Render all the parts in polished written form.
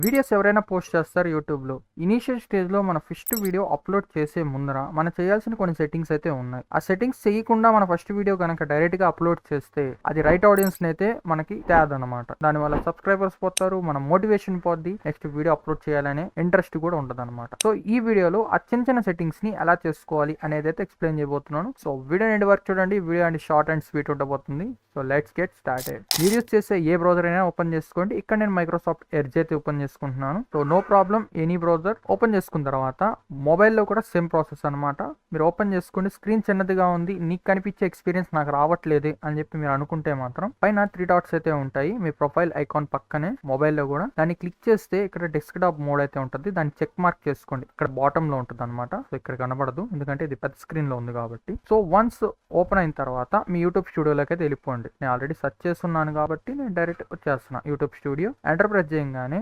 Videos ఎవరైనా post చేస్తారు యూట్యూబ్లో. ఇనీషియల్ స్టేజ్లో మన ఫస్ట్ వీడియో అప్లోడ్ చేసే ముందర మనం చేయాల్సిన కొన్ని సెట్టింగ్స్ అయితే ఉన్నాయి. ఆ సెట్టింగ్స్ చేయకుండా మన ఫస్ట్ వీడియో కనుక డైరెక్ట్గా అప్లోడ్ చేస్తే అది రైట్ ఆడియన్స్ని అయితే మనకి తేదనమాట. దానివల్ల సబ్స్క్రైబర్స్ పోతారు, మన మోటివేషన్ పోద్ది, నెక్స్ట్ వీడియో అప్లోడ్ చేయాలనే ఇంట్రెస్ట్ కూడా ఉంటుందన్నమాట. సో ఈ వీడియోలో ఆ చిన్న చిన్న సెట్టింగ్స్ని ఎలా చేసుకోవాలి అనేది అయితే ఎక్స్ప్లెయిన్ చేయబోతున్నాను. సో వీడియో ఎండ్ వరకు చూడండి. Video and short and sweet ఉండబోతుంది. So let's get started. Videos చేసే ఏ బ్రౌజర్ అయినా ఓపెన్ చేసుకోండి. ఇక్కడ నేను మైక్రోసాఫ్ట్ ఎడ్జ్ అయితే ఓపెన్ చేసుకుంటున్నాను. So no problem, any browser open చేసుకున్న తర్వాత మొబైల్లో కూడా సేమ్ ప్రాసెస్ అనమాట. మీరు ఓపెన్ చేసుకోండి. స్క్రీన్ చిన్నదిగా ఉంది, నీకు కనిపించే ఎక్స్పీరియన్స్ నాకు రావట్లేదు అని చెప్పి మీరు అనుకుంటే మాత్రం పైన 3 డాట్స్ అయితే ఉంటాయి మీ ప్రొఫైల్ ఐకాన్ పక్కనే. మొబైల్లో కూడా దాన్ని క్లిక్ చేస్తే ఇక్కడ డెస్క్టాప్ మోడ్ అయితే ఉంటుంది. దాన్ని చెక్ మార్క్ చేసుకోండి. ఇక్కడ బాటమ్ లో ఉంటుంది అనమాట. సో ఇక్కడ కనబడదు ఎందుకంటే ఇది పెద్ద స్క్రీన్ లో ఉంది కాబట్టి. సో వన్స్ ఓపెన్ అయిన తర్వాత మీ యూట్యూబ్ స్టూడియోలోకి అయితే వెళ్ళిపోండి. నేను ఆల్రెడీ సెర్చ్ చేస్తున్నాను కాబట్టి నేను డైరెక్ట్ వచ్చేస్తున్నా యూట్యూబ్ స్టూడియో. ఎంటర్ ప్రెస్ చేయగానే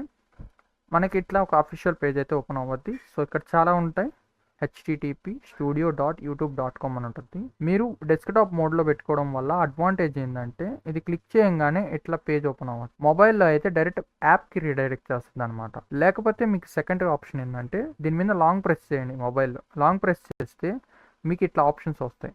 మనకి ఇట్లా ఒక అఫీషియల్ పేజ్ అయితే ఓపెన్ అవ్వద్ది. సో ఇక్కడ చాలా ఉంటాయి. http://studio.youtube.com అని ఉంటుంది. మీరు డెస్క్టాప్ మోడ్లో పెట్టుకోవడం వల్ల అడ్వాంటేజ్ ఏంటంటే ఇది క్లిక్ చేయగానే ఇట్లా పేజ్ ఓపెన్ అవ్వదు. మొబైల్లో అయితే డైరెక్ట్ యాప్కి రీడైరెక్ట్ చేస్తుంది అనమాట. లేకపోతే మీకు సెకండరీ ఆప్షన్ ఏంటంటే దీని మీద లాంగ్ ప్రెస్ చేయండి. మొబైల్లో లాంగ్ ప్రెస్ చేస్తే మీకు ఇట్లా ఆప్షన్స్ వస్తాయి.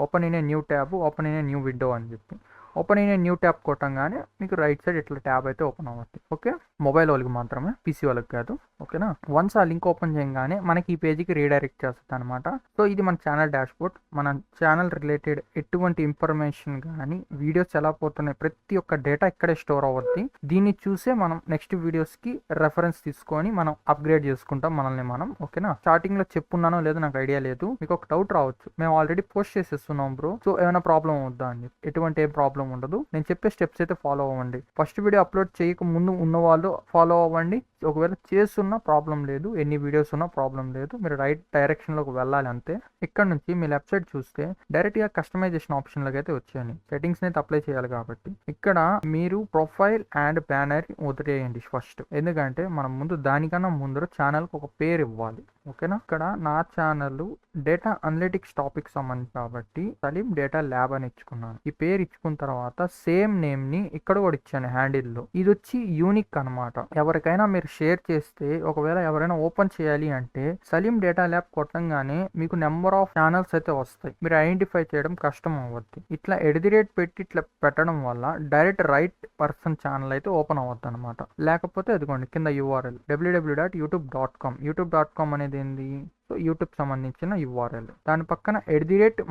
Open in a new tab, open in a new window అని చెప్పి. Open in a new tab కొట్టంగానే మీకు రైట్ సైడ్ ఇట్లా ట్యాబ్ అయితే ఓపెన్ అవుతుంది. ఓకే, మొబైల్ వాళ్ళకి మాత్రమే, పీసీ వాళ్ళకి కాదు. ఓకేనా. వన్స్ ఆ లింక్ ఓపెన్ చేయగానే మనకి ఈ పేజీకి రీడైరెక్ట్ చేస్తుంది అనమాట. సో ఇది మన ఛానల్ డాష్బోర్డ్. మన ఛానల్ రిలేటెడ్ ఎటువంటి ఇన్ఫర్మేషన్ కానీ వీడియోస్ ఎలా పోతున్నాయి ప్రతి ఒక్క డేటా ఇక్కడే స్టోర్ అవుద్ది. దీన్ని చూసే మనం నెక్స్ట్ వీడియోస్కి రెఫరెన్స్ తీసుకొని మనం అప్గ్రేడ్ చేసుకుంటాం మనల్ని మనం. ఓకేనా. స్టార్టింగ్లో చెప్పున్నానో లేదో నాకు ఐడియా లేదు. మీకు ఒక డౌట్ రావచ్చు, మేము ఆల్రెడీ పోస్ట్ చేసేస్తున్నాం బ్రో, సో ఏమైనా ప్రాబ్లం అవుద్దా అని. ఎటువంటి ఏ ప్రాబ్లం ఉండదు. నేను చెప్పే స్టెప్స్ అయితే ఫాలో అవ్వండి. ఫస్ట్ వీడియో అప్లోడ్ చేయక ముందు ఉన్న వాళ్ళు ఫాలో అవ్వండి. ఒకవేళ చేస్తున్నా ప్రాబ్లం లేదు, ఎన్ని వీడియోస్ ఉన్నా ప్రాబ్లం లేదు. మీరు రైట్ డైరెక్షన్లోకి వెళ్ళాలి అంతే. ఇక్కడ నుంచి మీ లెఫ్ట్ సైడ్ చూస్తే డైరెక్ట్గా కస్టమైజేషన్ ఆప్షన్లోకి అయితే వచ్చాయండి. సెట్టింగ్స్ అయితే అప్లై చేయాలి కాబట్టి ఇక్కడ మీరు ప్రొఫైల్ అండ్ బ్యానర్ వదిలేయండి ఫస్ట్. ఎందుకంటే మనం ముందు దానికన్నా ముందర ఛానల్కి ఒక పేరు ఇవ్వాలి. ఓకేనా. ఇక్కడ నా ఛానల్ డేటా అనలిటిక్స్ టాపిక్ సంబంధించి కాబట్టి సలీం డేటా ల్యాబ్ అని ఇచ్చుకున్నాను. ఈ పేరు ఇచ్చుకున్న తర్వాత సేమ్ నేమ్ ని ఇక్కడ కూడా ఇచ్చాను హ్యాండిల్లో. ఇది వచ్చి యూనిక్ అనమాట. ఎవరికైనా మీరు షేర్ చేస్తే ఒకవేళ ఎవరైనా ఓపెన్ చేయాలి అంటే సలీం డేటా ల్యాబ్ కొట్టంగానే మీకు నెంబర్ ఆఫ్ ఛానల్స్ అయితే వస్తాయి. మీరు ఐడెంటిఫై చేయడం కష్టం అవ్వద్ది. ఇట్లా ఎడిట్ పెట్టి ఇట్లా పెట్టడం వల్ల డైరెక్ట్ రైట్ పర్సన్ ఛానల్ అయితే ఓపెన్ అవ్వద్దు అనమాట. లేకపోతే అదిగోండి కింద URL www.youtube.com. youtube.com అనేది ఏంది, సో యూట్యూబ్ సంబంధించిన URL. దాని పక్కన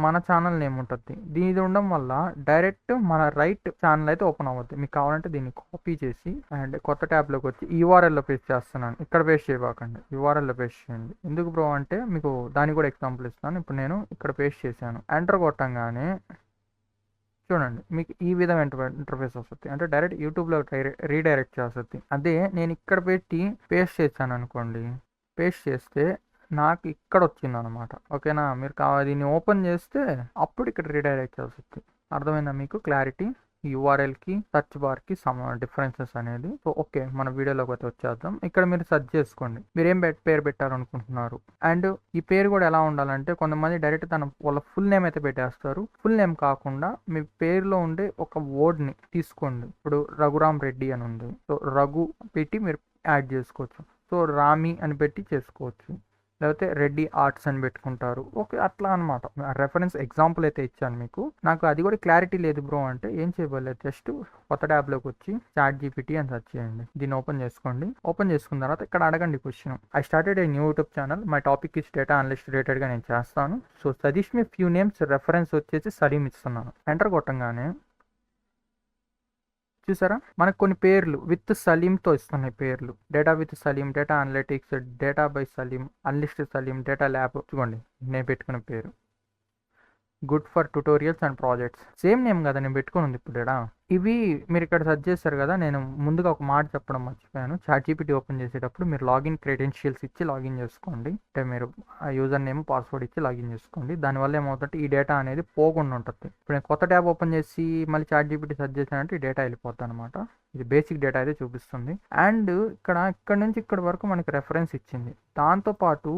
మన ఛానల్ నేమ్ ఉంటుంది. దీని ఉండడం వల్ల డైరెక్ట్ మన రైట్ ఛానల్ అయితే ఓపెన్ అవ్వద్ది. మీకు కావాలంటే దీన్ని కాపీ చేసి అండ్ కొత్త ట్యాబ్లోకి వచ్చి URLలో పేస్ట్ చేస్తున్నాను. ఇక్కడ పేస్ట్ చేయబాకండి, URLలో పేస్ట్ చేయండి. ఎందుకు బ్రో అంటే మీకు దాన్ని కూడా ఎగ్జాంపుల్ ఇస్తాను. ఇప్పుడు నేను ఇక్కడ పేస్ట్ చేశాను. ఎంటర్ కొట్టంగానే చూడండి మీకు ఈ విధమైన ఇంటర్ఫేస్ వస్తుంది. అంటే డైరెక్ట్ యూట్యూబ్లో రీడైరెక్ట్ చేస్తుంది. అదే నేను ఇక్కడ పెట్టి పేస్ట్ చేశాను అనుకోండి, పేస్ట్ చేస్తే నాకు ఇక్కడ వచ్చింది అనమాట. ఓకేనా. మీరు దీన్ని ఓపెన్ చేస్తే అప్పుడు ఇక్కడ రీడైరెక్ట్ చేస్తుంది. అర్థమైందా మీకు క్లారిటీ? URLకి సర్చ్ బార్కి డిఫరెన్సెస్ అనేది. సో ఓకే, మన వీడియోలోకి అయితే వచ్చేద్దాం. ఇక్కడ మీరు సెర్చ్ చేసుకోండి. మీరు ఏం పేరు పెట్టారనుకుంటున్నారు. అండ్ ఈ పేరు కూడా ఎలా ఉండాలంటే కొంతమంది డైరెక్ట్ వాళ్ళ ఫుల్ నేమ్ అయితే పెట్టేస్తారు. ఫుల్ నేమ్ కాకుండా మీ పేరులో ఉండే ఒక వర్డ్ని తీసుకోండి. ఇప్పుడు రఘురామ్ రెడ్డి అని ఉంది, సో రఘు పెట్టి మీరు యాడ్ చేసుకోవచ్చు. సో రామి అని పెట్టి చేసుకోవచ్చు, లేకపోతే రెడ్డి ఆర్ట్స్ అని పెట్టుకుంటారు. ఓకే, అట్లా అనమాట. రెఫరెన్స్ ఎగ్జాంపుల్ అయితే ఇచ్చాను మీకు. నాకు అది కూడా క్లారిటీ లేదు బ్రో అంటే ఏం చేయబోలేదు. జస్ట్ కొత్త ట్యాబ్లోకి వచ్చి ChatGPT అని సెర్చ్ చేయండి. దీన్ని ఓపెన్ చేసుకోండి. ఓపెన్ చేసుకున్న తర్వాత ఇక్కడ అడగండి question. I started a new YouTube channel, my topic is data analyst రిలేటెడ్గా నేను చేస్తాను. So suggest me few names. Reference వచ్చేసి సలీం ఇస్తున్నాను. ఎంటర్ కొట్టంగానే చూసారా మనకు కొన్ని పేర్లు విత్ సలీంతో ఇస్తున్నాయి పేర్లు. Data with Salim, data analytics, data by Salim, analyst Salim, data lab. చూడండి నేను పెట్టుకున్న పేరు good for tutorials and projects. Same name కదా నేను పెట్టుకుని ఉంది ఇప్పుడు. ఇవి మీరు ఇక్కడ సెర్చ్ చేస్తారు కదా. నేను ముందుగా ఒక మాట చెప్పడం మర్చిపోయాను. ChatGPT ఓపెన్ చేసేటప్పుడు మీరు లాగిన్ క్రెడెన్షియల్స్ ఇచ్చి లాగిన్ చేసుకోండి. అంటే మీరు ఆ యూజర్ నేమ్ పాస్వర్డ్ ఇచ్చి లాగిన్ చేసుకోండి. దానివల్ల ఏమవుతుంటే ఈ డేటా అనేది పోకుండా ఉంటుంది. ఇప్పుడు నేను కొత్త ట్యాబ్ ఓపెన్ చేసి మళ్ళీ ChatGPT సెర్చ్ చేశానంటే ఈ డేటా వెళ్ళిపోతుంది అనమాట. ఇది బేసిక్ డేటా అయితే చూపిస్తుంది. అండ్ ఇక్కడ నుంచి ఇక్కడ వరకు మనకి రెఫరెన్స్ ఇచ్చింది. దాంతోపాటు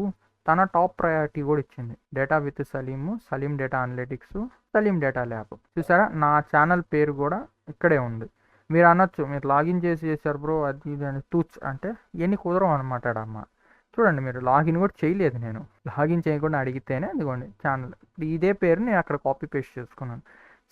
తన టాప్ ప్రయారిటీ కూడా ఇచ్చింది. Data with Salim, Salim data analytics, Salim data lab. చూసారా నా ఛానల్ పేరు కూడా ఇక్కడే ఉంది. మీరు అనొచ్చు, మీరు లాగిన్ చేశారు బ్రో అది ఇది అని టూచ్ అంటే ఇవన్నీ కుదరవు అనమాట అమ్మ. చూడండి మీరు లాగిన్ కూడా చేయలేదు, నేను లాగిన్ చేయకుండా అడిగితేనే ఇదిగోండి ఛానల్ ఇదే పేరు నేను అక్కడ కాపీ పేస్ట్ చేసుకున్నాను.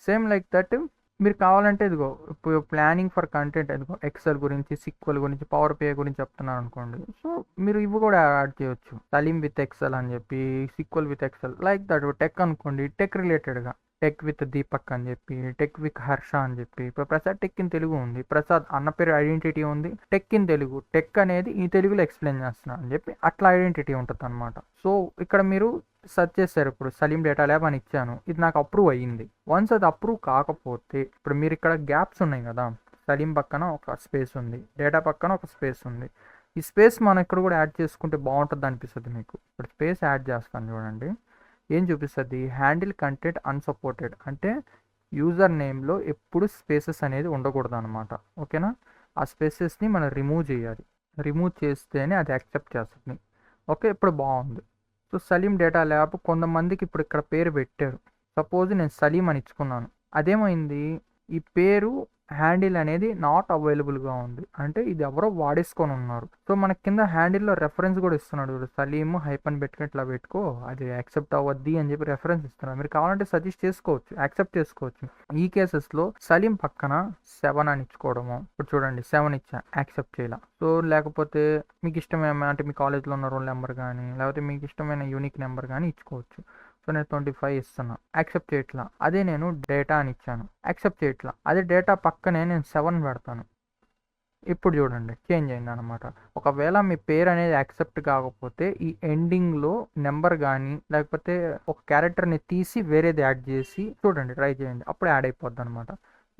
సేమ్ లైక్ దట్ మీరు కావాలంటే ఇదిగో ఇప్పుడు ప్లానింగ్ ఫర్ కంటెంట్ ఇదిగో ఎక్సెల్ గురించి, సిక్వెల్ గురించి, పవర్ పే గురించి చెప్తున్నాను అనుకోండి. సో మీరు ఇవి కూడా యాడ్ చేయొచ్చు, సలీం విత్ ఎక్సెల్ అని చెప్పి, SQL with Excel like that. Tech అనుకోండి, టెక్ రిలేటెడ్గా టెక్ విత్ దీపక్ అని చెప్పి, టెక్ విత్ హర్ష అని చెప్పి. ఇప్పుడు ప్రసాద్ టెక్ ఇన్ తెలుగు ఉంది, ప్రసాద్ అన్న పేరు ఐడెంటిటీ ఉంది, టెక్ ఇన్ తెలుగు, టెక్ అనేది ఈ తెలుగులో ఎక్స్ప్లెయిన్ చేస్తున్నా అని చెప్పి అట్లా ఐడెంటిటీ ఉంటుంది అనమాట. సో ఇక్కడ మీరు సెర్చ్ చేస్తారు, ఇప్పుడు సలీం డేటా ల్యాబ్ అని ఇచ్చాను, ఇది నాకు అప్రూవ్ అయ్యింది. వన్స్ అది అప్రూవ్ కాకపోతే ఇప్పుడు మీరు ఇక్కడ గ్యాప్స్ ఉన్నాయి కదా, సలీం పక్కన ఒక స్పేస్ ఉంది, డేటా పక్కన ఒక స్పేస్ ఉంది. ఈ స్పేస్ మనం ఇక్కడ కూడా యాడ్ చేసుకుంటే బాగుంటుంది అనిపిస్తుంది మీకు. ఇప్పుడు స్పేస్ యాడ్ చేస్తాను చూడండి, ఏం చూపిస్తుంది, హ్యాండిల్ కంటెంట్ అన్సపోర్టెడ్ అంటే యూజర్ నేమ్లో ఎప్పుడు స్పేసెస్ అనేది ఉండకూడదు అనమాట. ఓకేనా, ఆ స్పేసెస్ని మనం రిమూవ్ చేయాలి, రిమూవ్ చేస్తేనే అది యాక్సెప్ట్ చేస్తుంది. ఓకే, ఇప్పుడు బాగుంది. సో సలీం డేటా ల్యాబ్ కొంతమందికి ఇప్పుడు ఇక్కడ పేరు పెట్టారు, సపోజ్ నేను సలీం అని ఇచ్చుకున్నాను, అదేమైంది ఈ పేరు హ్యాండిల్ అనేది నాట్ అవైలబుల్గా ఉంది, అంటే ఇది ఎవరో వాడేసుకొని ఉన్నారు. సో మన కింద హ్యాండిల్లో రెఫరెన్స్ కూడా ఇస్తున్నాడు, సలీం హైపన్ పెట్టుకుని ఇట్లా పెట్టుకో, అది యాక్సెప్ట్ అవ్వద్ది అని చెప్పి రెఫరెన్స్ ఇస్తున్నాడు. మీరు కావాలంటే సజెస్ట్ చేసుకోవచ్చు, యాక్సెప్ట్ చేసుకోవచ్చు. ఈ కేసెస్లో సలీం పక్కన 7 అని ఇచ్చుకోవడము, ఇప్పుడు చూడండి 7 ఇచ్చా, యాక్సెప్ట్ చేయాల. సో లేకపోతే మీకు ఇష్టమైన అంటే మీ కాలేజ్లో ఉన్న రోల్ నెంబర్ కానీ, లేకపోతే మీకు ఇష్టమైన యూనిక్ నెంబర్ కానీ ఇచ్చుకోవచ్చు. సో నేను 25 ఇస్తున్నా, యాక్సెప్ట్ చేయట్లా. అదే నేను డేటా అని ఇచ్చాను, యాక్సెప్ట్ చేయట్లా. అదే డేటా పక్కనే నేను 7 పెడతాను, ఇప్పుడు చూడండి చేంజ్ అయింది అనమాట. ఒకవేళ మీ పేరు అనేది యాక్సెప్ట్ కాకపోతే ఈ ఎండింగ్లో నెంబర్ కానీ లేకపోతే ఒక క్యారెక్టర్ని తీసి వేరేది యాడ్ చేసి చూడండి, ట్రై చేయండి, అప్పుడు యాడ్ అయిపోద్ది అనమాట.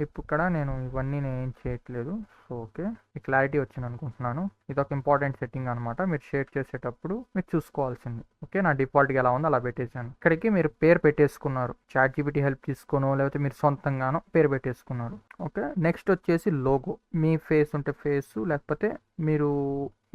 ఇప్పుడు ఇక్కడ నేను ఇవన్నీ నేను ఏం చేయట్లేదు. సో ఓకే, ఈ క్లారిటీ వచ్చింది అనుకుంటున్నాను. ఇది ఒక ఇంపార్టెంట్ సెట్టింగ్ అనమాట, మీరు షేర్ చేసేటప్పుడు మీరు చూసుకోవాల్సింది. ఓకే, నా డిఫాల్ట్గా ఎలా ఉందో అలా పెట్టేశాను. ఇక్కడికి మీరు పేరు పెట్టేసుకున్నారు, చాట్ జీపీటీ హెల్ప్ తీసుకోనో లేకపోతే మీరు సొంతంగానో పేరు పెట్టేసుకున్నారు. ఓకే, నెక్స్ట్ వచ్చేసి లోగో. మీ ఫేస్ ఉంటే ఫేస్, లేకపోతే మీరు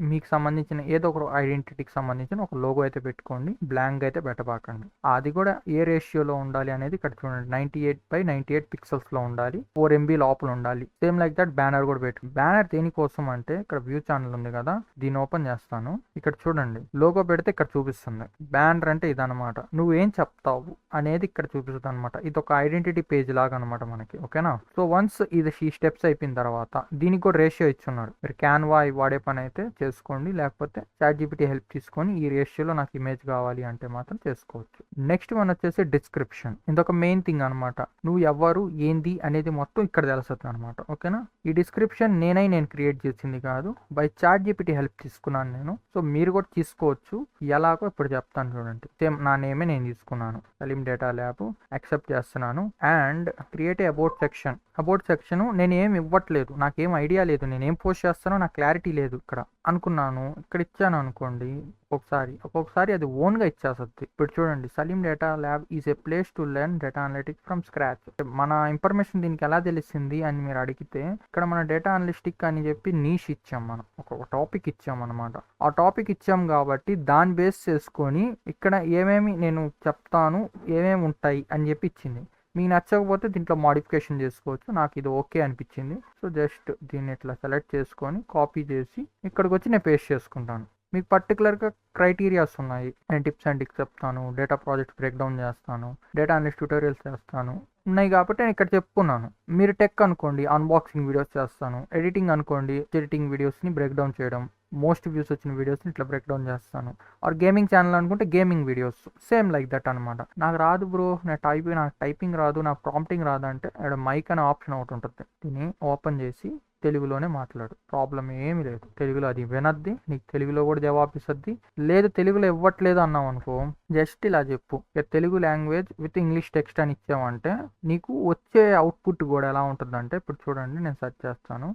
మీకు సంబంధించిన ఏదో ఒక ఐడెంటిటీకి సంబంధించిన ఒక లోగో అయితే పెట్టుకోండి, బ్లాంక్ అయితే పెట్టబాకండి. అది కూడా ఏ రేషియోలో ఉండాలి అనేది ఇక్కడ చూడండి, 98/98 పిక్సెల్స్లో ఉండాలి, 4 MB లోపల ఉండాలి. సేమ్ లైక్ దట్ బ్యానర్ కూడా పెట్టు. బ్యానర్ దేనికోసం అంటే ఇక్కడ వ్యూ ఛానల్ ఉంది కదా, దీన్ని ఓపెన్ చేస్తాను, ఇక్కడ చూడండి లోగో పెడితే ఇక్కడ చూపిస్తుంది. బ్యానర్ అంటే ఇదనమాట, నువ్వు ఏం చెప్తావు అనేది ఇక్కడ చూపిస్తుంది అనమాట. ఇది ఒక ఐడెంటిటీ పేజ్ లాగా అనమాట మనకి. ఓకేనా, సో వన్స్ ఇది ఈ స్టెప్స్ అయిపోయిన తర్వాత దీనికి కూడా రేషియో ఇచ్చున్నాడు. మీరు క్యాన్వా వాడే పని అయితే చేసుకోండి, లేకపోతే చాట్ జీపీటీ హెల్ప్ తీసుకొని ఈ రేషియోలో నాకు ఇమేజ్ కావాలి అంటే మాత్రం చేసుకోవచ్చు. నెక్స్ట్ వన్ వచ్చేసి డిస్క్రిప్షన్. ఇదొక మెయిన్ థింగ్ అనమాట, నువ్వు ఎవరు ఏంది అనేది మొత్తం ఇక్కడ తెలుస్తుంది అనమాట. ఓకేనా, ఈ డిస్క్రిప్షన్ నేను క్రియేట్ చేసింది కాదు, బై చాట్ జీపీటీ హెల్ప్ తీసుకున్నాను నేను. సో మీరు కూడా తీసుకోవచ్చు, ఎలాగో ఇప్పుడు చెప్తాను చూడండి. సేమ్ నా నేమే నేను తీసుకున్నాను, సలీం డేటా ల్యాబ్, యాక్సెప్ట్ చేస్తున్నాను. And create about section. About section నేను ఏం ఇవ్వట్లేదు, నాకేం ఐడియా లేదు, నేను ఏం పోస్ట్ చేస్తానో నాకు క్లారిటీ లేదు ఇక్కడ అనుకున్నాను. ఇక్కడ ఇచ్చాను అనుకోండి, ఒక్కొక్కసారి అది ఓన్గా ఇచ్చేస్తుంది. ఇప్పుడు చూడండి, Salim data lab is a place to learn data analytics from scratch. మన ఇన్ఫర్మేషన్ దీనికి ఎలా తెలిసింది అని మీరు అడిగితే, ఇక్కడ మన డేటా అనలిస్టిక్ అని చెప్పి నీష్ ఇచ్చాం, మనం ఒక టాపిక్ ఇచ్చాం అనమాట. ఆ టాపిక్ ఇచ్చాం కాబట్టి దాన్ని బేస్ చేసుకొని ఇక్కడ ఏమేమి నేను చెప్తాను, ఏమేమి ఉంటాయి అని చెప్పి ఇచ్చింది. మీకు నచ్చకపోతే దీంట్లో మాడిఫికేషన్ చేసుకోవచ్చు, నాకు ఇది ఓకే అనిపించింది. సో జస్ట్ దీన్ని ఇట్లా సెలెక్ట్ చేసుకొని కాపీ చేసి ఇక్కడికి వచ్చి నేను పేస్ట్ చేసుకుంటాను. మీకు పర్టికులర్గా క్రైటీరియాస్ ఉన్నాయి, నేను టిప్స్ అండ్ ట్రిక్స్ చెప్తాను, డేటా ప్రాజెక్ట్ బ్రేక్ డౌన్ చేస్తాను, డేటా అనలిస్ట్ ట్యూటోరియల్స్ చేస్తాను ఉన్నాయి కాబట్టి నేను ఇక్కడ చెప్పుకున్నాను. మీరు టెక్ అనుకోండి, అన్బాక్సింగ్ వీడియోస్ చేస్తాను, ఎడిటింగ్ అనుకోండి, ఎడిటింగ్ వీడియోస్ని బ్రేక్ డౌన్ చేయడం, మోస్ట్ వ్యూస్ వచ్చిన వీడియోస్ని ఇట్లా బ్రేక్ డౌన్ చేస్తాను. ఆర్ గేమింగ్ ఛానల్ అనుకుంటే gaming videos, same like that అనమాట. నాకు రాదు బ్రో, నాకు టైపింగ్ రాదు, నాకు ప్రాంప్టింగ్ రాదు అంటే ఇక్కడ మైక్ అనే ఆప్షన్ ఒకటి ఉంటుంది, దీన్ని ఓపెన్ చేసి తెలుగులోనే మాట్లాడు, ప్రాబ్లం ఏమి లేదు. తెలుగులో అది వినద్ది, నీకు తెలుగులో కూడా జవాబిస్తుంది. లేదు తెలుగులో ఇవ్వట్లేదు అన్నావు అనుకో, జస్ట్ ఇలా చెప్పు Telugu language with English text అని ఇచ్చామంటే నీకు వచ్చే అవుట్పుట్ కూడా ఎలా ఉంటుందంటే, ఇప్పుడు చూడండి నేను సెర్చ్ చేస్తాను,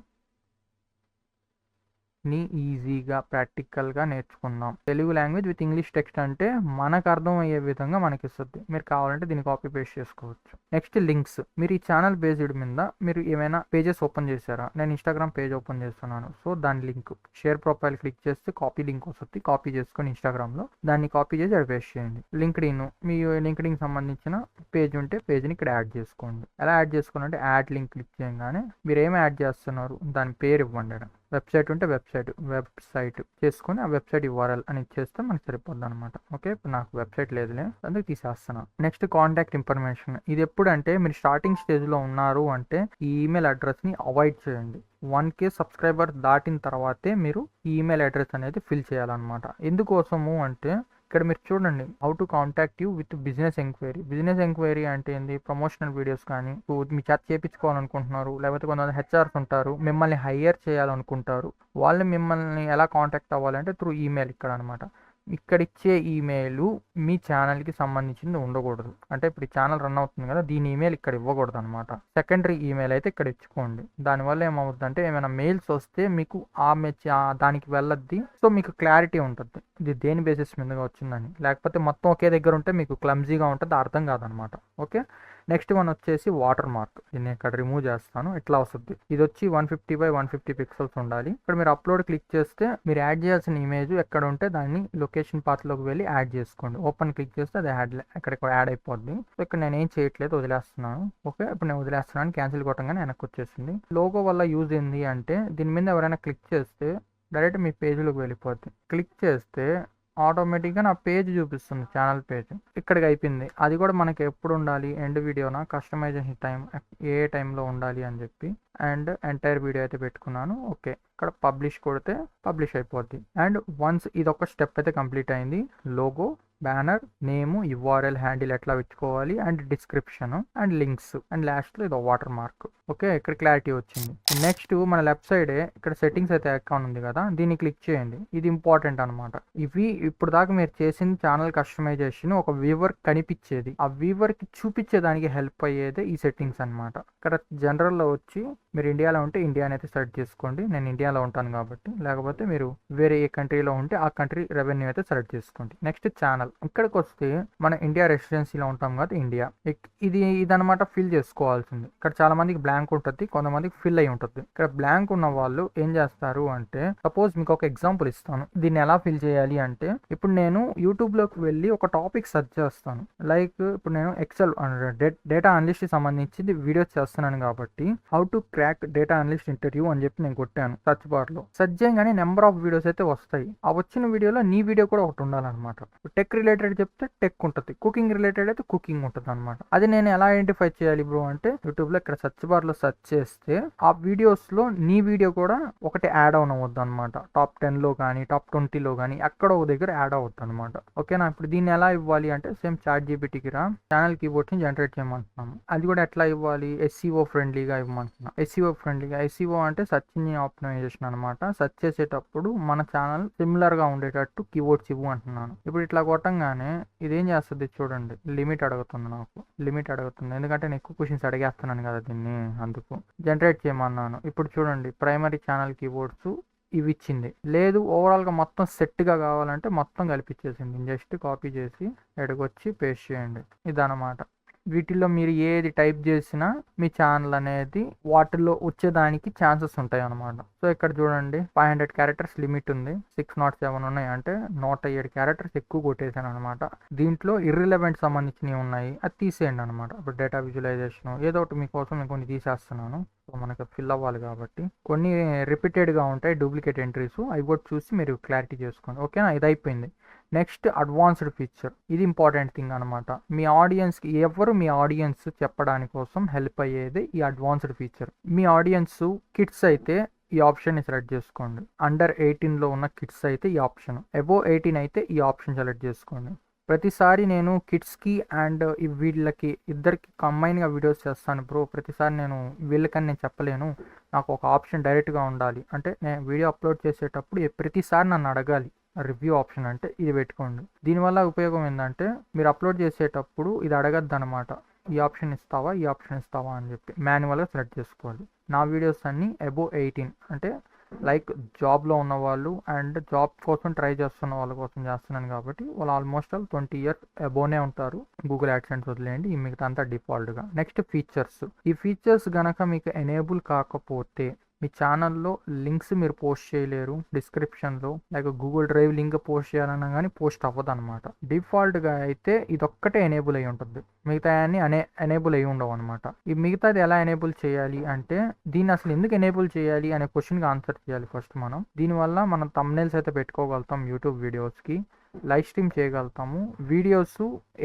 ని ఈజీగా ప్రాక్టికల్గా నేర్చుకుందాం. Telugu language with English text అంటే మనకు అర్థమయ్యే విధంగా మనకి ఇస్తుంది. మీరు కావాలంటే దీన్ని కాపీ పేస్ట్ చేసుకోవచ్చు. Next links. మీరు ఈ ఛానల్ బేస్డ్ మీద మీరు ఏమైనా పేజెస్ ఓపెన్ చేశారా? నేను ఇన్స్టాగ్రామ్ పేజ్ ఓపెన్ చేస్తున్నాను. సో దాని లింక్ షేర్ ప్రొఫైల్ క్లిక్ చేస్తే కాపీ లింక్ వస్తుంది. కాపీ చేసుకొని ఇన్స్టాగ్రామ్లో దాన్ని కాపీ చేసి అది పేస్ట్ చేయండి. లింక్డ్ఇన్, మీ లింక్డ్ఇన్ సంబంధించిన పేజ్ ఉంటే పేజ్ని ఇక్కడ యాడ్ చేసుకోండి. ఎలా యాడ్ చేసుకోవాలంటే యాడ్ లింక్ క్లిక్ చేయగానే మీరు ఏమి యాడ్ చేస్తున్నారు దాని పేరు ఇవ్వండి. వెబ్సైట్ ఉంటే వెబ్సైట్ చేసుకొని ఆ వెబ్సైట్ URL అని ఇచ్చేస్తే మనకి సరిపోద్ది అనమాట. ఓకే, ఇప్పుడు నాకు వెబ్సైట్ లేదులే, అందుకు తీసేస్తున్నాను. Next contact information. ఇది ఎప్పుడంటే మీరు స్టార్టింగ్ స్టేజ్లో ఉన్నారు అంటే ఈ ఈమెయిల్ అడ్రస్ని అవాయిడ్ చేయండి. 1K సబ్స్క్రైబర్ దాటిన తర్వాతే మీరు ఈ ఈమెయిల్ అడ్రస్ అనేది ఫిల్ చేయాలన్నమాట. ఎందుకోసము అంటే ఇక్కడ మీరు చూడండి, how to contact you with business enquiry. Business enquiry అంటే ఏంది? ప్రమోషనల్ వీడియోస్ కానీ మీ చేత చేయించుకోవాలనుకుంటున్నారు, లేకపోతే కొంతమంది హెచ్ఆర్స్ ఉంటారు, మిమ్మల్ని హైయర్ చేయాలనుకుంటారు. వాళ్ళు మిమ్మల్ని ఎలా కాంటాక్ట్ అవ్వాలంటే త్రూ ఈమెయిల్ ఇక్కడ అనమాట. ఇక్కడ ఇచ్చే ఈమెయిల్ మీ ఛానల్కి సంబంధించింది ఉండకూడదు. అంటే ఇప్పుడు ఈ ఛానల్ రన్ అవుతుంది కదా, దీని ఈమెయిల్ ఇక్కడ ఇవ్వకూడదు అనమాట. సెకండరీ ఈమెయిల్ అయితే ఇక్కడ ఇచ్చుకోండి. దానివల్ల ఏమవుతుందంటే ఏమైనా మెయిల్స్ వస్తే మీకు దానికి వెళ్ళద్ది. సో మీకు క్లారిటీ ఉంటుంది ఇది దేని బేసిస్ మీదగా వచ్చిందని. లేకపోతే మొత్తం ఒకే దగ్గర ఉంటే మీకు క్లమ్జీగా ఉంటుంది, అర్థం కాదనమాట. ఓకే, నెక్స్ట్ వన్ వచ్చేసి వాటర్ మార్క్. దీన్ని ఇక్కడ రిమూవ్ చేస్తాను. ఇట్లా వస్తుంది. ఇది వచ్చి 150x150 పిక్సెల్స్ ఉండాలి. ఇక్కడ మీరు అప్లోడ్ క్లిక్ చేస్తే మీరు యాడ్ చేయాల్సిన ఇమేజ్ ఎక్కడ ఉంటే దాన్ని లొకేషన్ పాత్లోకి వెళ్ళి యాడ్ చేసుకోండి. ఓపెన్ క్లిక్ చేస్తే అది ఇక్కడ యాడ్ అయిపోద్ది. సో ఇక్కడ నేను ఏం చేయట్లేదు, వదిలేస్తున్నాను. ఓకే, ఇప్పుడు నేను వదిలేస్తున్నాను. క్యాన్సిల్ కొట్టగానే వెనక్కి వచ్చేసింది. లోగో వల్ల యూజ్ ఏంది అంటే దీని మీద ఎవరైనా క్లిక్ చేస్తే డైరెక్ట్ మీ పేజ్లోకి వెళ్ళిపోద్ది. క్లిక్ చేస్తే ఆటోమేటిక్గా నా పేజ్ చూపిస్తుంది, ఛానల్ పేజ్. ఇక్కడికి అయిపోయింది. అది కూడా మనకి ఎప్పుడు ఉండాలి? ఎండ్ వీడియోనా, కస్టమైజేషన్ టైం ఏ టైంలో ఉండాలి అని చెప్పి అండ్ ఎంటైర్ వీడియో అయితే పెట్టుకున్నాను. ఓకే, ఇక్కడ పబ్లిష్ కొడితే పబ్లిష్ అయిపోద్ది. అండ్ వన్స్ ఇదొక స్టెప్ అయితే కంప్లీట్ అయింది. లోగో, బ్యానర్, నేము, URL హ్యాండిల్ ఎట్లా పెట్టుకోవాలి, and description and links and లాస్ట్లో ఇది వాటర్ మార్క్. ఓకే, ఇక్కడ క్లారిటీ వచ్చింది. నెక్స్ట్ మన లెఫ్ట్ సైడే ఇక్కడ సెట్టింగ్స్ అయితే అకౌంట్ ఉంది కదా, దీన్ని క్లిక్ చేయండి. ఇది ఇంపార్టెంట్ అనమాట. ఇవి ఇప్పుడు దాకా మీరు చేసిన ఛానల్ కస్టమైజేషన్ ఒక వ్యూవర్ కనిపించేది, ఆ వ్యూవర్ కి చూపించేదానికి హెల్ప్ అయ్యేది ఈ సెట్టింగ్స్ అనమాట. ఇక్కడ జనరల్లో వచ్చి మీరు ఇండియాలో ఉంటే ఇండియా అయితే సెలెక్ట్ చేసుకోండి. నేను ఇండియాలో ఉంటాను కాబట్టి. లేకపోతే మీరు వేరే ఏ కంట్రీలో ఉంటే ఆ కంట్రీ రెవెన్యూ అయితే సెలెక్ట్ చేసుకోండి. Next channel. ఇక్కడికి వస్తే మన ఇండియా రెసిడెన్సీలో ఉంటాం కదా, ఇండియా. ఇదనమాట ఫిల్ చేసుకోవాల్సింది. ఇక్కడ చాలా మందికి బ్లాంక్ ఉంటుంది, కొంతమందికి ఫిల్ అయి ఉంటుంది. ఇక్కడ బ్లాంక్ ఉన్న వాళ్ళు ఏం చేస్తారు అంటే, సపోజ్ మీకు ఒక ఎగ్జాంపుల్ ఇస్తాను. దీన్ని ఎలా ఫిల్ చేయాలి అంటే, ఇప్పుడు నేను యూట్యూబ్లోకి వెళ్ళి ఒక టాపిక్ సెర్చ్ చేస్తాను. లైక్ ఇప్పుడు నేను ఎక్సెల్ డేటా అనలిస్ట్ సంబంధించి వీడియోస్ చేస్తున్నాను కాబట్టి how to crack data analyst interview అని చెప్పి నేను కొట్టాను సర్చ్ బార్లో. సెర్చ్ చేయగానే నెంబర్ ఆఫ్ వీడియోస్ అయితే వస్తాయి. ఆ వచ్చిన వీడియోలో నీ వీడియో కూడా ఒకటి ఉండాలన్నమాట. టెక్ రిలేటెడ్ చెప్తే టెక్ ఉంటుంది, కుకింగ్ రిలేటెడ్ అయితే కుకింగ్ ఉంటుంది అనమాట. అది నేను ఎలా ఐడెంటిఫై చేయాలి బ్రో అంటే, యూట్యూబ్లో ఇక్కడ సెర్చ్ బార్లో సెర్చ్ చేస్తే ఆ వీడియోస్లో నీ వీడియో కూడా ఒకటి యాడ్ అవనవద్దు అనమాట. టాప్ 10లో కానీ టాప్ 20లో కానీ ఎక్కడ ఒక దగ్గర యాడ్ అవద్దు అనమాట. ఓకేనా? ఇప్పుడు దీన్ని ఎలా ఇవ్వాలి అంటే, సేమ్ ChatGPTకి రా, ఛానల్ కీబోర్డ్ని జనరేట్ చేయమంటున్నాము. అది కూడా ఎట్లా ఇవ్వాలి? SEO ఫ్రెండ్లీగా ఇవ్వమంటున్నాం. SEO అంటే సెర్చ్ ఇంజిన్ ఆప్టిమైజేషన్ అనమాట. సెర్చ్ చేసేటప్పుడు మన ఛానల్ సిమిలర్ గా ఉండేటట్టు కీవర్డ్స్ ఇవ్వు అంటున్నాను. ఇప్పుడు ఇట్లా కొట్టంగానే ఇదేం చేస్తుంది చూడండి, లిమిట్ అడుగుతుంది. నాకు లిమిట్ అడుగుతుంది ఎందుకంటే నేను ఎక్కువ క్వశ్చన్స్ అడిగేస్తున్నాను కదా దీన్ని, అందుకు జనరేట్ చేయమన్నాను. ఇప్పుడు చూడండి, ప్రైమరీ ఛానల్ కీవర్డ్స్ ఇవి ఇచ్చింది. లేదు ఓవరాల్గా మొత్తం సెట్గా కావాలంటే మొత్తం కలిపిచ్చేసింది. జస్ట్ కాపీ చేసి ఎడగొచ్చి పేస్ట్ చేయండి. ఇదన్నమాట. వీటిల్లో మీరు ఏది టైప్ చేసినా మీ ఛానల్ అనేది వాటిల్లో వచ్చేదానికి ఛాన్సెస్ ఉంటాయి అన్నమాట. సో ఇక్కడ చూడండి, 500 క్యారెక్టర్స్ లిమిట్ ఉంది, 607 ఉన్నాయి, అంటే 107 క్యారెక్టర్స్ ఎక్కువ కొట్టేసాను అనమాట. దీంట్లో ఇర్రిలవెంట్ సంబంధించినవి ఉన్నాయి, అది తీసేయండి అనమాట. ఇప్పుడు డేటా విజువలైజేషన్ ఏదో ఒకటి మీకోసం నేను కొన్ని తీసేస్తున్నాను. సో మనకు ఫిల్ అవ్వాలి కాబట్టి. కొన్ని రిపీటెడ్గా ఉంటాయి డూప్లికేట్ ఎంట్రీస్, అవి కూడా చూసి మీరు క్లారిటీ చేసుకోండి. ఓకేనా? ఇది అయిపోయింది. Next advanced feature. ఇది ఇంపార్టెంట్ థింగ్ అనమాట. మీ ఆడియన్స్కి మీ ఆడియన్స్ చెప్పడానికి కోసం హెల్ప్ అయ్యేది ఈ అడ్వాన్స్డ్ ఫీచర్. మీ ఆడియన్స్ కిడ్స్ అయితే ఈ ఆప్షన్ని సెలెక్ట్ చేసుకోండి. అండర్ 18లో ఉన్న కిడ్స్ అయితే ఈ ఆప్షన్, అబోవ్ 18 అయితే ఈ ఆప్షన్ సెలెక్ట్ చేసుకోండి. ప్రతిసారి నేను కిడ్స్కి అండ్ వీళ్ళకి ఇద్దరికి కంబైన్గా వీడియోస్ చేస్తాను బ్రో. ప్రతిసారి నేను వీళ్ళకని నేను చెప్పలేను, నాకు ఒక ఆప్షన్ డైరెక్ట్గా ఉండాలి అంటే నేను వీడియో అప్లోడ్ చేసేటప్పుడు ప్రతిసారి నన్ను అడగాలి. రివ్యూ ఆప్షన్ అంటే ఇది పెట్టుకోండి. దీనివల్ల ఉపయోగం ఏంటంటే, మీరు అప్లోడ్ చేసేటప్పుడు ఇది అడగద్దు అనమాట, ఈ ఆప్షన్ ఇస్తావా ఈ ఆప్షన్ ఇస్తావా అని చెప్పి మాన్యువల్గా సెలెక్ట్ చేసుకోవాలి. నా వీడియోస్ అన్నీ అబోవ్ 18 అంటే లైక్ జాబ్లో ఉన్న వాళ్ళు అండ్ జాబ్ కోసం ట్రై చేస్తున్న వాళ్ళ కోసం చేస్తున్నాను కాబట్టి వాళ్ళు ఆల్మోస్ట్ ఆల్ 20 ఇయర్స్ అబోనే ఉంటారు. గూగుల్ యాడ్సెన్స్ వదిలేయండి, ఈ మిగతా అంతా డిఫాల్ట్గా. Next features. ఈ ఫీచర్స్ గనక మీకు ఎనేబుల్ కాకపోతే మీ ఛానల్లో లింక్స్ మీరు పోస్ట్ చేయలేరు. డిస్క్రిప్షన్లో like Google drive link post చేయాలన్నా కానీ పోస్ట్ అవ్వదు అనమాట. డిఫాల్ట్గా అయితే ఇదొక్కటే ఎనేబుల్ అయి ఉంటుంది, మిగతా అన్ని ఎనేబుల్ అయి ఉండవు అనమాట. ఈ మిగతాది ఎలా ఎనేబుల్ చేయాలి అంటే, దీన్ని అసలు ఎందుకు ఎనేబుల్ చేయాలి అనే క్వశ్చన్కి ఆన్సర్ చేయాలి ఫస్ట్ మనం. దీనివల్ల మనం థంబ్నెయిల్స్ అయితే పెట్టుకోగలుగుతాం యూట్యూబ్ వీడియోస్కి, లైవ్ స్ట్రీమ్ చేయగలుగుతాము, వీడియోస్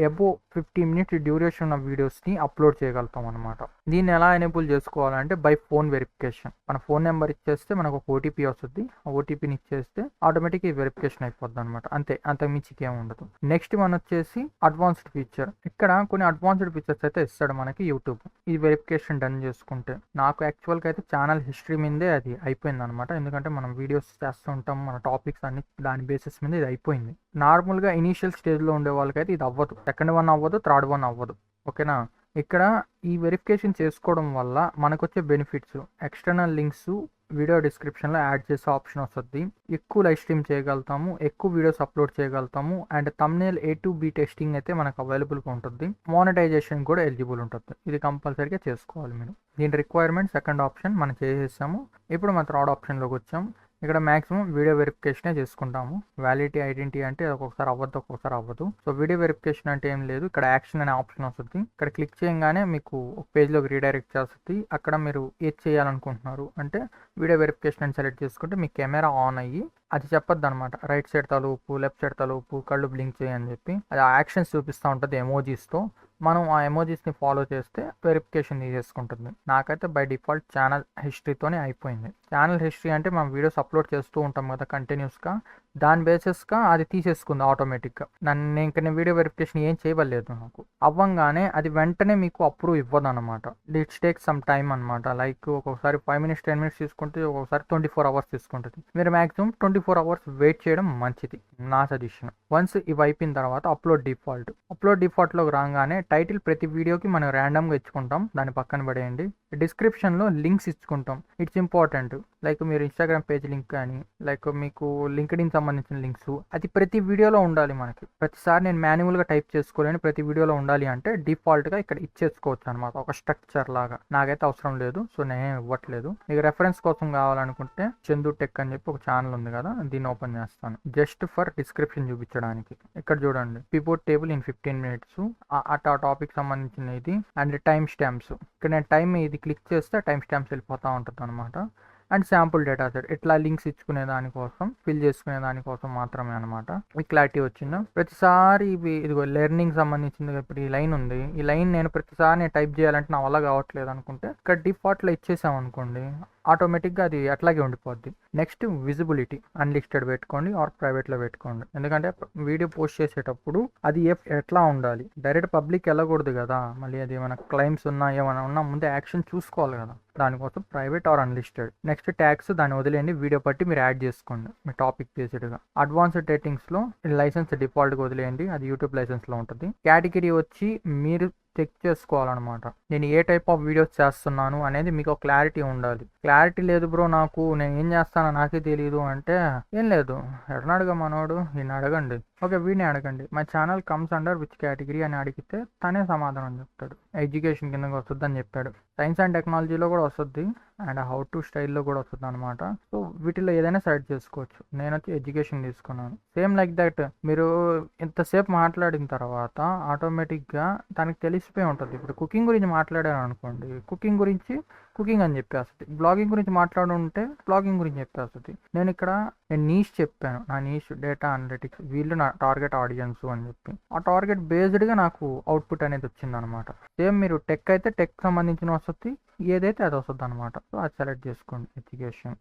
అబో 15 మినిట్స్ డ్యూరేషన్ ఉన్న వీడియోస్ని అప్లోడ్ చేయగలుగుతాం అనమాట. దీన్ని ఎలా ఎనేబుల్ చేసుకోవాలంటే బై ఫోన్ వెరిఫికేషన్. మన ఫోన్ నెంబర్ ఇచ్చేస్తే మనకు ఒక ఓటీపీ వస్తుంది, ఆ ఓటీపీని ఇచ్చేస్తే ఆటోమేటిక్గా వెరిఫికేషన్ అయిపోద్ది అనమాట. అంతే, అంతకుమించి ఏం ఉండదు. నెక్స్ట్ వన్ వచ్చేసి అడ్వాన్స్డ్ ఫీచర్. ఇక్కడ కొన్ని అడ్వాన్స్డ్ ఫీచర్స్ అయితే ఇస్తాడు మనకి యూట్యూబ్, ఈ వెరిఫికేషన్ డన్ చేసుకుంటే. నాకు యాక్చువల్గా అయితే ఛానల్ హిస్టరీ మీదే అది అయిపోయింది అనమాట, ఎందుకంటే మనం వీడియోస్ చేస్తూ ఉంటాం, మన టాపిక్స్ అన్ని దాని బేసిస్ మీద ఇది అయిపోయింది. నార్మల్గా ఇనీషియల్ స్టేజ్లో ఉండే వాళ్ళకైతే ఇది అవ్వదు, సెకండ్ వన్ అవ్వదు, థర్డ్ వన్ అవ్వదు. ఓకేనా. ఇక్కడ ఈ వెరిఫికేషన్ చేసుకోవడం వల్ల మనకు వచ్చే బెనిఫిట్స్, ఎక్స్టర్నల్ లింక్స్ వీడియో డిస్క్రిప్షన్లో యాడ్ చేసే ఆప్షన్ వస్తుంది, ఎక్కువ లైవ్ స్ట్రీమ్ చేయగలుగుతాము, ఎక్కువ వీడియోస్ అప్లోడ్ చేయగలుగుతాము, అండ్ థంబ్నెయిల్ A2B టెస్టింగ్ అయితే మనకు అవైలబుల్గా ఉంటుంది. మానిటైజేషన్ కూడా ఎలిజిబుల్ ఉంటుంది. ఇది కంపల్సరీగా చేసుకోవాలి మీరు. దీని రిక్వైర్మెంట్ సెకండ్ ఆప్షన్ మనం చేసేసాము. ఇప్పుడు మన థర్డ్ ఆప్షన్లోకి వచ్చాం. ఇక్కడ మాక్సిమం వీడియో వెరిఫికేషనే చేసుకుంటాము. వ్యాలిడిటీ ఐడెంటిటీ అంటే ఒక్కొక్కసారి అవ్వదు, ఒక్కొక్కసారి అవ్వదు. సో వీడియో వెరిఫికేషన్ అంటే ఏం లేదు, ఇక్కడ యాక్షన్ అనే ఆప్షన్ వస్తుంది. ఇక్కడ క్లిక్ చేయగానే మీకు ఒక పేజ్లోకి రీడైరెక్ట్ చేస్తుంది. అక్కడ మీరు ఏది చేయాలనుకుంటున్నారు అంటే వీడియో వెరిఫికేషన్ అని సెలెక్ట్ చేసుకుంటే మీ కెమెరా ఆన్ అయ్యి అది చెప్పొద్దు అనమాట, రైట్ సైడ్ తలుపు, లెఫ్ట్ సైడ్ తలుపు, కళ్ళు బ్లింక్ చేయని చెప్పి అది యాక్షన్స్ చూపిస్తూ ఉంటుంది ఎమోజీస్తో. మనం ఆ ఎమోజీస్ని ఫాలో చేస్తే వెరిఫికేషన్ తీసేసుకుంటుంది. నాకైతే బై డిఫాల్ట్ ఛానల్ హిస్టరీతోనే అయిపోయింది. ఛానల్ హిస్టరీ అంటే మనం వీడియోస్ అప్లోడ్ చేస్తూ ఉంటాం కదా కంటిన్యూస్గా, దాని బేసిస్గా అది తీసేసుకుంది ఆటోమేటిక్గా. నేను వీడియో వెరిఫికేషన్ ఏం చేయలేదు, నాకు అవ్వంగానే అది వెంటనే మీకు అప్రూవ్ ఇవ్వదు అనమాట. ఇట్స్ టేక్ సమ్ టైమ్ అనమాట. లైక్ ఒక్కొక్కసారి 5 మినిట్స్ 10 మినిట్స్ తీసుకుంటే, ఒక్కొక్కసారి 24 అవర్స్ తీసుకుంటుంది. మీరు మ్యాక్సిమం 24 అవర్స్ వెయిట్ చేయడం మంచిది, నా సజెషన్. వన్స్ ఇవి అయిపోయిన తర్వాత అప్లోడ్ డిఫాల్ట్లోకి రాగానే టైటిల్ ప్రతి వీడియోకి మనం ర్యాండమ్గా ఇచ్చుకుంటాం, దాన్ని పక్కన పడేయండి. డిస్క్రిప్షన్లో లింక్స్ ఇచ్చుకుంటాం, ఇట్స్ ఇంపార్టెంట్. లైక్ మీరు ఇన్స్టాగ్రామ్ పేజ్ లింక్ కానీ, లైక్ మీకు లింక్డ్ఇన్ సంబంధించిన లింక్స్, అది ప్రతి వీడియోలో ఉండాలి. మనకి ప్రతిసారి నేను మాన్యువల్గా టైప్ చేసుకోలేని, ప్రతి వీడియోలో ఉండాలి అంటే డిఫాల్ట్గా ఇక్కడ ఇచ్చేసుకోవచ్చు అనమాట, ఒక స్ట్రక్చర్ లాగా. నాకైతే అవసరం లేదు, సో నేను ఇవ్వట్లేదు. మీకు రెఫరెన్స్ కోసం కావాలనుకుంటే చందు టెక్ అని చెప్పి ఒక ఛానల్ ఉంది కదా, దీన్ని ఓపెన్ చేస్తాను జస్ట్ ఫర్ డిస్క్రిప్షన్ చూపించడానికి. ఇక్కడ చూడండి, పివోట్ టేబుల్ ఇన్ 15 మినిట్స్, అటు ఆ టాపిక్ సంబంధించిన ఇది, అండ్ టైం స్టాంప్స్. ఇక్కడ నేను టైం ఇది క్లిక్ చేస్తే టైం స్టాంప్స్ వెళ్ళిపోతూ ఉంటుంది అనమాట. అండ్ శాంపుల్ డేటా సెట్, ఇట్లా లింక్స్ ఇచ్చుకునే దానికోసం, ఫిల్ చేసుకునే దానికోసం మాత్రమే అనమాట. మీకు క్లారిటీ వచ్చిందా? ప్రతిసారి ఇదిగో లెర్నింగ్ సంబంధించింది. ఇప్పుడు ఈ లైన్ ఉంది, ఈ లైన్ నేను ప్రతిసారి నేను టైప్ చేయాలంటే నా వల్ల కావట్లేదు అనుకుంటే ఇక్కడ డిఫాల్ట్లో ఇచ్చేసాం అనుకోండి, ఆటోమేటిక్గా అది అట్లాగే ఉండిపోద్ది. నెక్స్ట్ విజిబిలిటీ అన్లిస్టెడ్ పెట్టుకోండి ఆర్ ప్రైవేట్లో పెట్టుకోండి, ఎందుకంటే వీడియో పోస్ట్ చేసేటప్పుడు అది ఎట్లా ఉండాలి, డైరెక్ట్ పబ్లిక్ వెళ్ళకూడదు కదా. మళ్ళీ అది ఏమైనా క్లైమ్స్ ఉన్నా ఏమైనా ఉన్నా ముందే యాక్షన్ చూసుకోవాలి కదా, దానికోసం private or unlisted. Next tags దాన్ని వదిలేయండి, వీడియో బట్టి మీరు యాడ్ చేసుకోండి మీ టాపిక్ బేస్డ్గా. అడ్వాన్స్డ్ సెట్టింగ్స్లో లైసెన్స్ డిఫాల్ట్గా వదిలేయండి, అది యూట్యూబ్ లైసెన్స్లో ఉంటుంది. కేటగిరీ వచ్చి మీరు చెక్ చేసుకోవాలన్నమాట, నేను ఏ టైప్ ఆఫ్ వీడియోస్ చేస్తున్నాను అనేది మీకు ఒక క్లారిటీ ఉండాలి. క్లారిటీ లేదు బ్రో నాకు, నేను ఏం చేస్తానో నాకే తెలియదు అంటే ఏం లేదు, ఎడనాడుగా మనోడు ఈయన అడగండి, ఓకే వీడిని అడగండి, my channel comes under which category అని అడిగితే తనే సమాధానం చెప్తాడు. ఎడ్యుకేషన్ కిందకి వస్తుంది అని చెప్పాడు, సైన్స్ అండ్ టెక్నాలజీలో కూడా వస్తుంది, అండ్ హౌ టు స్టైల్లో కూడా వస్తుంది అనమాట. సో వీటిలో ఏదైనా సెలెక్ట్ చేసుకోవచ్చు. నేను వచ్చి ఎడ్యుకేషన్ తీసుకున్నాను. సేమ్ లైక్ దట్, మీరు ఇంతసేపు మాట్లాడిన తర్వాత ఆటోమేటిక్గా తనకి తెలిసిపోయి ఉంటుంది. ఇప్పుడు కుకింగ్ గురించి మాట్లాడాను అనుకోండి, కుకింగ్ గురించి కుకింగ్ అని చెప్పేస్తుంది. బ్లాగింగ్ గురించి మాట్లాడుంటే బ్లాగింగ్ గురించి చెప్పేస్తుంది. నేను నీష్ చెప్పాను, నా నీష్ డేటా అనలిటిక్స్, వీళ్ళు నా టార్గెట్ ఆడియన్స్ అని చెప్పి, ఆ టార్గెట్ బేస్డ్గా నాకు అవుట్పుట్ అనేది వచ్చింది అనమాట. సేమ్ మీరు టెక్ అయితే టెక్ సంబంధించిన వస్తుంది, ఏదైతే అది వస్తుంది అనమాట. సో అది సెలెక్ట్ చేసుకోండి ఎడ్యుకేషన్.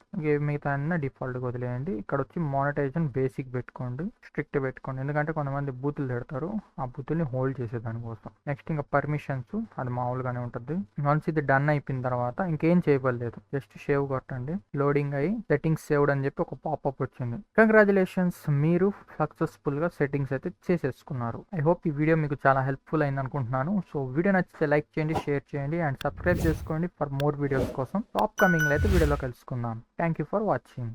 మిగతా అన్న డిఫాల్ట్గా వదిలేయండి. ఇక్కడ వచ్చి మానిటైజేషన్ బేసిక్ పెట్టుకోండి, స్ట్రిక్ట్ పెట్టుకోండి, ఎందుకంటే కొంతమంది బూతులు పెడతారు, ఆ బూతుల్ని హోల్డ్ చేసే దానికోసం. నెక్స్ట్ ఇంకా పర్మిషన్స్, అది మామూలుగానే ఉంటుంది. వన్స్ ఇది డన్ అయిపోయిన తర్వాత ఇంకేం చేయబడలేదు. జస్ట్ సేవ్ కొట్టండి. లోడింగ్ అయ్యి సెట్టింగ్స్ సేవ్డ్ అని చెప్పి ఒక పాపప్ వచ్చింది. కంగ్రాచులేషన్స్, మీరు సక్సెస్ఫుల్గా సెట్టింగ్స్ అయితే చేసేసుకున్నారు. ఐ హోప్ ఈ వీడియో మీకు చాలా హెల్ప్ఫుల్ అయింది అనుకుంటున్నాను. సో వీడియో నచ్చితే లైక్ చేయండి, షేర్ చేయండి అండ్ సబ్స్క్రైబ్ చేసుకోండి ఫర్ మోర్ వీడియోస్ కోసం. అప్కమింగ్లో అయితే వీడియోలో కలుసుకుందాం. Thank you for watching.